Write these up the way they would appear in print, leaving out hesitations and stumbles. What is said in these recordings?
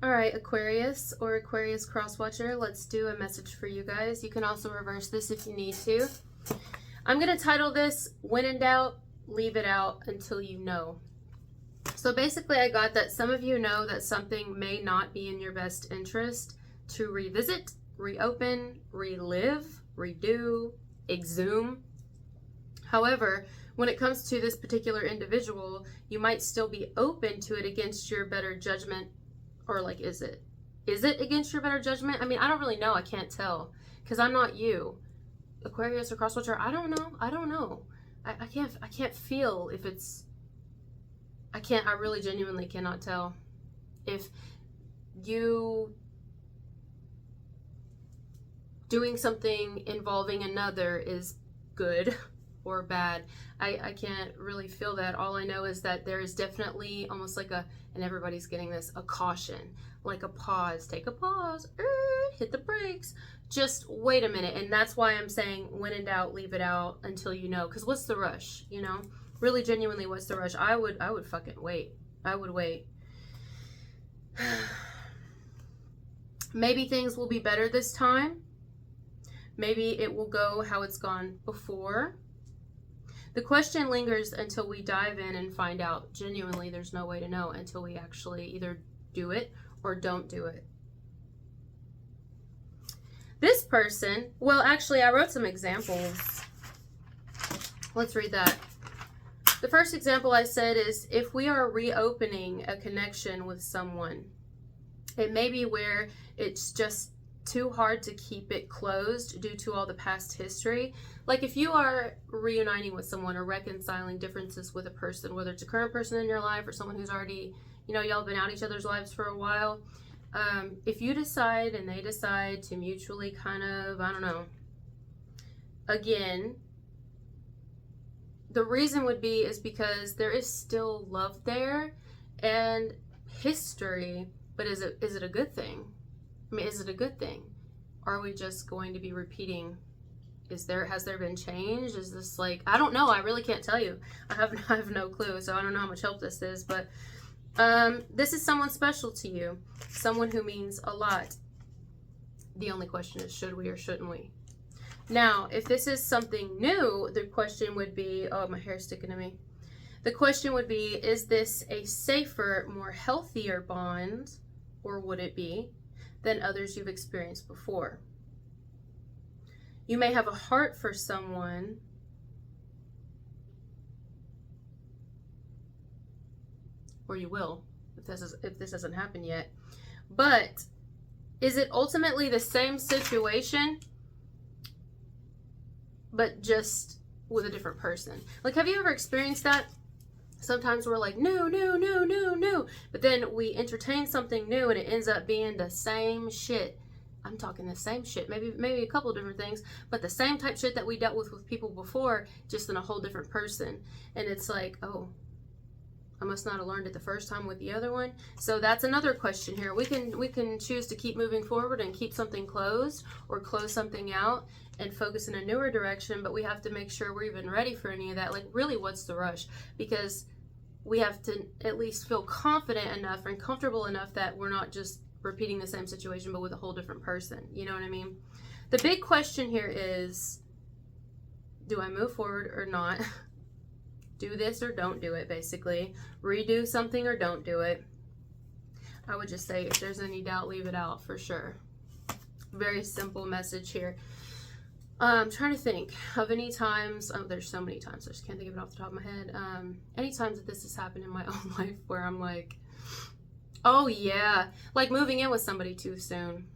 All right, Aquarius or Aquarius cross-watcher, let's do a message for you guys. You can also reverse this if you need to. I'm going to title this, When in Doubt, Leave It Out Until You Know. So basically, I got that some of you know that something may not be in your best interest to revisit, reopen, relive, redo, exhume. However, when it comes to this particular individual, you might still be open to it against your better judgment. Or like, is it against your better judgment? I mean, I don't really know. I can't tell because I'm not you. Aquarius or crosswatcher, I don't know. I can't feel if it's, I really genuinely cannot tell if you doing something involving another is good or bad. I can't really feel that. All I know is that there is definitely almost like a, and everybody's getting this, a caution, like a pause. Take a pause, hit the brakes, just wait a minute. And that's why I'm saying, when in doubt, leave it out until you know. Because what's the rush, you know? Really genuinely, what's the rush? I would fucking wait. I would wait. Maybe things will be better this time. Maybe it will go how it's gone before. The question lingers until we dive in and find out. Genuinely, there's no way to know until we actually either do it or don't do it. This person, well, actually, I wrote some examples. Let's read that. The first example I said is, if we are reopening a connection with someone, it may be where it's just too hard to keep it closed due to all the past history. Like if you are reuniting with someone or reconciling differences with a person, whether it's a current person in your life or someone who's already, you know, y'all have been out each other's lives for a while. If you decide and they decide to mutually kind of, I don't know, again, the reason would be is because there is still love there and history, but is it a good thing? I mean, is it a good thing? Are we just going to be repeating? Has there been change? Is this like, I don't know. I really can't tell you. I have no clue. So I don't know how much help this is, but this is someone special to you. Someone who means a lot. The only question is, should we or shouldn't we? Now, if this is something new, the question would be, oh, my hair's sticking to me. The question would be, is this a safer, more healthier bond, or would it be, than others you've experienced before? You may have a heart for someone, or you will, if this hasn't happened yet. But is it ultimately the same situation, but just with a different person? Like, have you ever experienced that? Sometimes we're like, no, but then we entertain something new and it ends up being the same shit. I'm talking the same shit, maybe a couple of different things, but the same type shit that we dealt with people before, just in a whole different person. And it's like, oh, I must not have learned it the first time with the other one. So that's another question here. We can choose to keep moving forward and keep something closed, or close something out and focus in a newer direction, but we have to make sure we're even ready for any of that. Like, really, what's the rush? Because we have to at least feel confident enough and comfortable enough that we're not just repeating the same situation, but with a whole different person. You know what I mean? The big question here is, do I move forward or not? Do this or don't do it, basically. Redo something or don't do it. I would just say, if there's any doubt, leave it out for sure. Very simple message here. I'm trying to think of any times, there's so many times, I just can't think of it off the top of my head. Any times that this has happened in my own life where I'm like, oh yeah, like moving in with somebody too soon.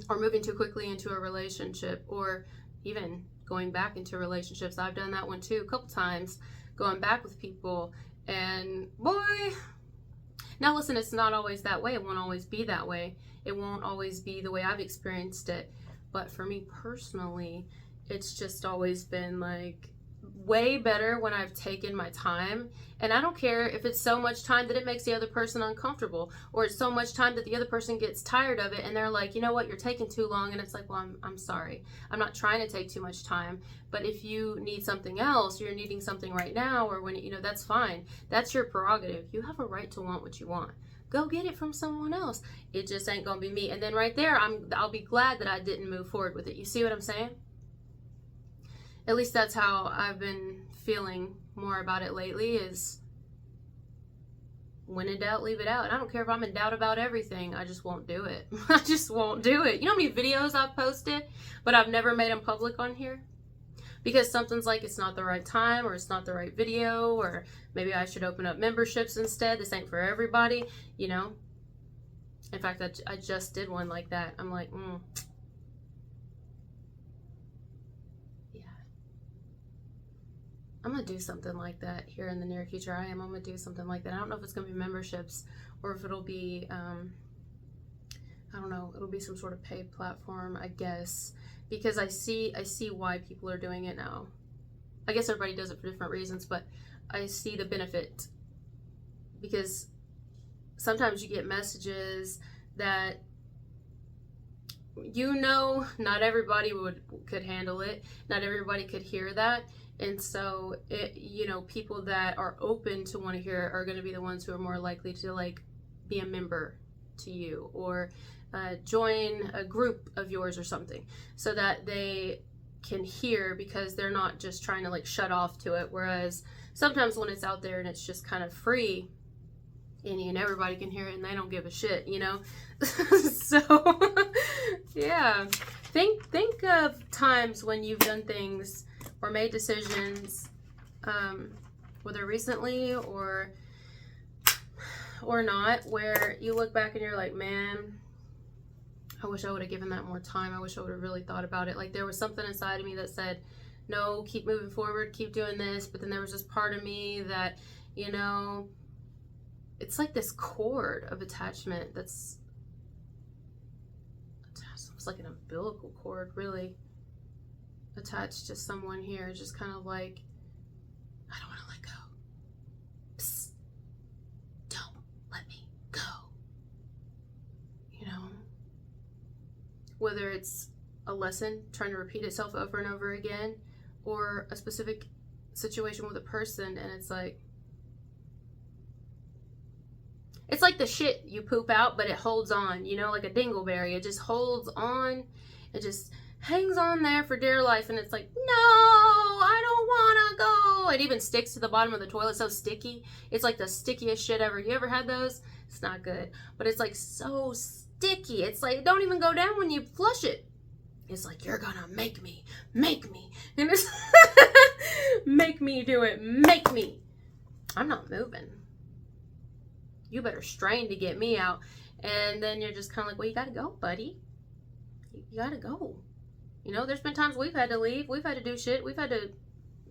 Or moving too quickly into a relationship, or even going back into relationships. I've done that one too a couple times, going back with people, and boy, now listen, it's not always that way. It won't always be that way. It won't always be the way I've experienced it. But for me personally, it's just always been like way better when I've taken my time. And I don't care if it's so much time that it makes the other person uncomfortable, or it's so much time that the other person gets tired of it and they're like, you know what, you're taking too long. And it's like, well, I'm sorry. I'm not trying to take too much time. But if you need something else, you're needing something right now, or when, you know, that's fine. That's your prerogative. You have a right to want what you want. Go get it from someone else. It just ain't gonna be me. And then right there, I'll be glad that I didn't move forward with it. You see what I'm saying? At least that's how I've been feeling more about it lately, is when in doubt, leave it out. And I don't care if I'm in doubt about everything. I just won't do it. I just won't do it. You know how many videos I've posted, but I've never made them public on here? Because something's like, it's not the right time, or it's not the right video, or maybe I should open up memberships instead. This ain't for everybody, you know? In fact, I just did one like that. I'm like, yeah. I'm going to do something like that here in the near future. I'm going to do something like that. I don't know if it's going to be memberships, or if it'll be, I don't know, it'll be some sort of paid platform, I guess. Because I see why people are doing it now. I guess everybody does it for different reasons, but I see the benefit. Because sometimes you get messages that, you know, not everybody could handle it. Not everybody could hear that. And so, you know, people that are open to want to hear it are going to be the ones who are more likely to, like, be a member to you, or join a group of yours or something, so that they can hear, because they're not just trying to, like, shut off to it. Whereas sometimes when it's out there and it's just kind of free, any and everybody can hear it and they don't give a shit, you know? So yeah, think of times when you've done things or made decisions, whether recently or not, where you look back and you're like, man, I wish I would have given that more time. I wish I would have really thought about it. Like, there was something inside of me that said, no, keep moving forward, keep doing this. But then there was this part of me that, you know, it's like this cord of attachment that's almost like an umbilical cord, really, attached to someone here. Just kind of like, I don't want to let go. Psst. Don't let me go. You know? Whether it's a lesson trying to repeat itself over and over again, or a specific situation with a person, and it's like the shit you poop out, but it holds on, you know, like a dingleberry. It just holds on. It just hangs on there for dear life, and it's like, no, I don't want to go. It even sticks to the bottom of the toilet, so sticky. It's like the stickiest shit ever. You ever had those? It's not good, but it's like so sticky. It's like, it don't even go down when you flush it. It's like, you're gonna make me, and it's make me do it, make me. I'm not moving. You better strain to get me out. And then you're just kind of like, well, you gotta go, buddy. You gotta go. You know, there's been times we've had to leave. We've had to do shit. We've had to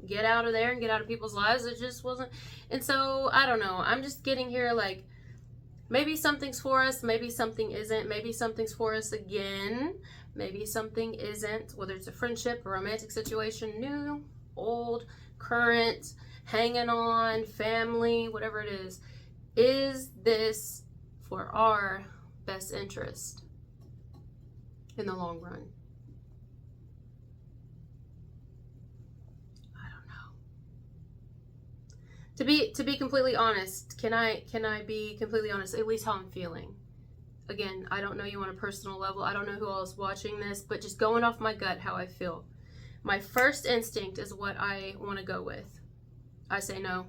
get out of there and get out of people's lives. It just wasn't. And so, I don't know. I'm just getting here like, maybe something's for us. Maybe something isn't. Maybe something's for us again. Maybe something isn't. Whether it's a friendship, a romantic situation, new, old, current, hanging on, family, whatever it is. Is this for our best interest in the long run? I don't know. To be completely honest, can I be completely honest, at least how I'm feeling? Again, I don't know you on a personal level. I don't know who else is watching this, but just going off my gut, how I feel. My first instinct is what I want to go with. I say no.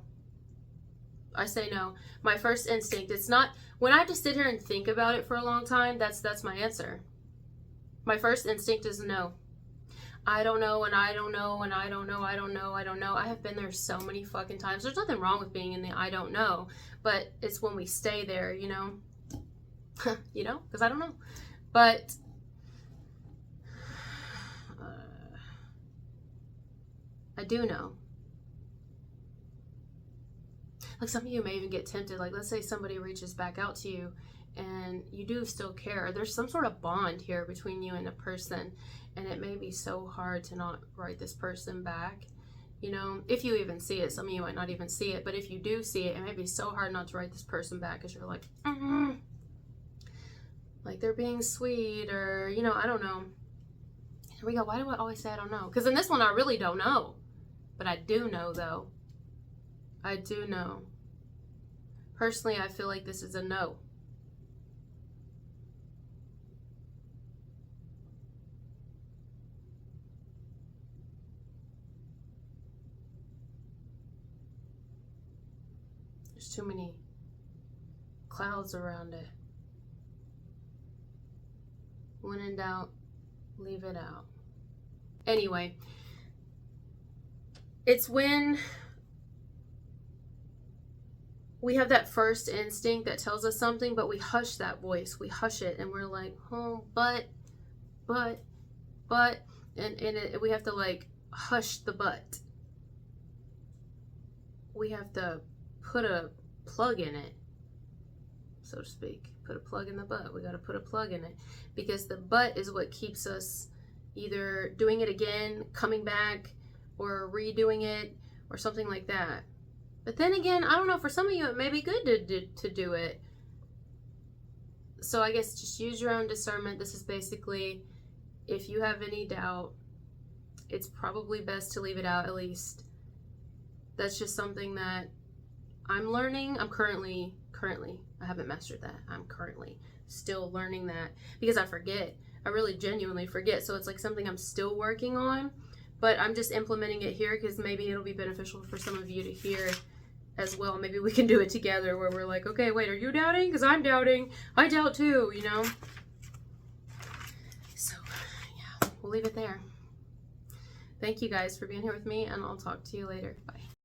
I say no. My first instinct, it's not, when I have to sit here and think about it for a long time, that's my answer. My first instinct is no. I don't know, and I don't know, and I don't know, I don't know, I don't know. I have been there so many fucking times. There's nothing wrong with being in the I don't know, but it's when we stay there, you know? You know? Because I don't know. But I do know. Like, some of you may even get tempted. Like, let's say somebody reaches back out to you and you do still care. There's some sort of bond here between you and a person, and it may be so hard to not write this person back. You know, if you even see it. Some of you might not even see it, but if you do see it, it may be so hard not to write this person back, because you're like, like they're being sweet, or, you know, I don't know. Here we go. Why do I always say I don't know? Because in this one, I really don't know. But I do know, though. I do know. Personally, I feel like this is a no. too many clouds around it. When in doubt, leave it out. Anyway, it's when we have that first instinct that tells us something, but we hush that voice. We hush it, and we're like, oh, but, and we have to like hush the but. We have to put a plug in it, so to speak. Put a plug in the butt. We got to put a plug in it, because the butt is what keeps us either doing it again, coming back, or redoing it, or something like that. But then again, I don't know, for some of you it may be good to do it. So I guess just use your own discernment. This is basically, if you have any doubt, it's probably best to leave it out, at least. That's just something that I'm learning. I'm currently, I haven't mastered that. I'm currently still learning that, because I forget. I really genuinely forget. So it's like something I'm still working on, but I'm just implementing it here because maybe it'll be beneficial for some of you to hear as well. Maybe we can do it together where we're like, okay, wait, are you doubting? Because I'm doubting. I doubt too, you know? So, yeah, we'll leave it there. Thank you guys for being here with me, and I'll talk to you later. Bye.